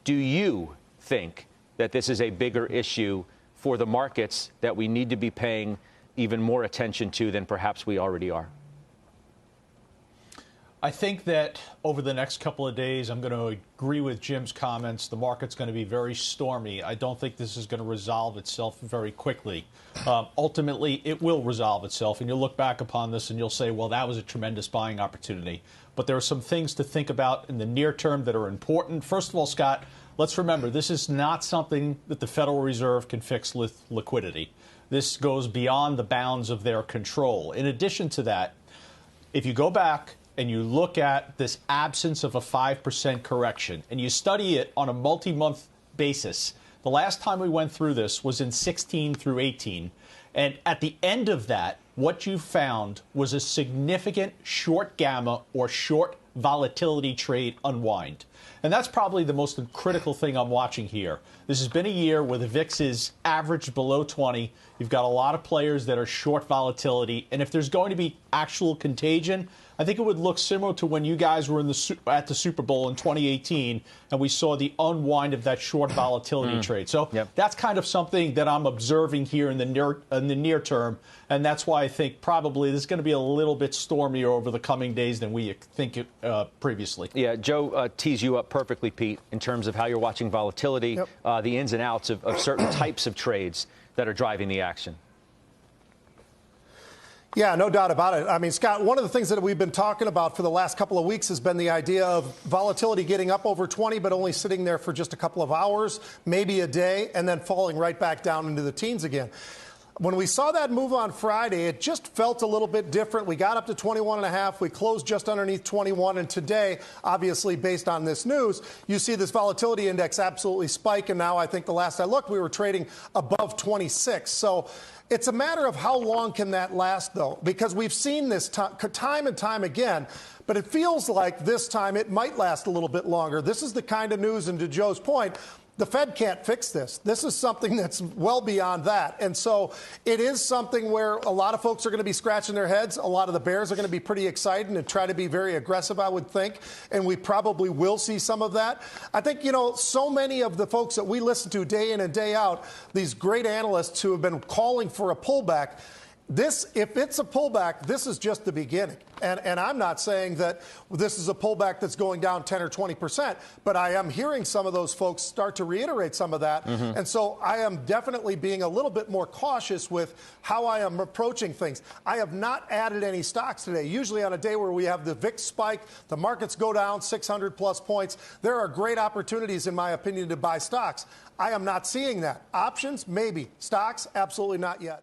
Do you think that this is a bigger issue for the markets that we need to be paying even more attention to than perhaps we already are? I think that over the next couple of days, I'm going to agree with Jim's comments. The market's going to be very stormy. I don't think this is going to resolve itself very quickly. Ultimately, it will resolve itself, and you'll look back upon this and you'll say, well, that was a tremendous buying opportunity. But there are some things to think about in the near term that are important. First of all, Scott, let's remember, this is not something that the Federal Reserve can fix with liquidity. This goes beyond the bounds of their control. In addition to that, if you go back and you look at this absence of a 5% correction, and you study it on a multi-month basis, the last time we went through this was in 16 through 18. And at the end of that, what you found was a significant short gamma or short volatility trade unwind. And that's probably the most critical thing I'm watching here. This has been a year where the VIX is averaged below 20. You've got a lot of players that are short volatility. And if there's going to be actual contagion, I think it would look similar to when you guys were at the Super Bowl in 2018 and we saw the unwind of that short volatility trade. So that's kind of something that I'm observing here in the near term, and that's why I think probably this is going to be a little bit stormier over the coming days than we think previously. Yeah, Joe tees you up perfectly, Pete, in terms of how you're watching volatility, the ins and outs of certain types of trades that are driving the action. Yeah, no doubt about it. I mean, Scott, one of the things that we've been talking about for the last couple of weeks has been the idea of volatility getting up over 20, but only sitting there for just a couple of hours, maybe a day, and then falling right back down into the teens again. When we saw that move on Friday, it just felt a little bit different. We got up to 21.5. We closed just underneath 21. And today, obviously, based on this news, you see this volatility index absolutely spike. And now I think the last I looked, we were trading above 26. So it's a matter of how long can that last, though, because we've seen this time and time again. But it feels like this time it might last a little bit longer. This is the kind of news, and to Joe's point, the Fed can't fix this. This is something that's well beyond that. And so it is something where a lot of folks are going to be scratching their heads. A lot of the bears are going to be pretty excited and try to be very aggressive, I would think. And we probably will see some of that. I think, you know, so many of the folks that we listen to day in and day out, these great analysts who have been calling for a pullback, if it's a pullback, this is just the beginning. And I'm not saying that this is a pullback that's going down 10 or 20%, but I am hearing some of those folks start to reiterate some of that. And so I am definitely being a little bit more cautious with how I am approaching things. I have not added any stocks today. Usually on a day where we have the VIX spike, the markets go down 600 plus points, there are great opportunities, in my opinion, to buy stocks. I am not seeing that. Options, maybe. Stocks, absolutely not yet.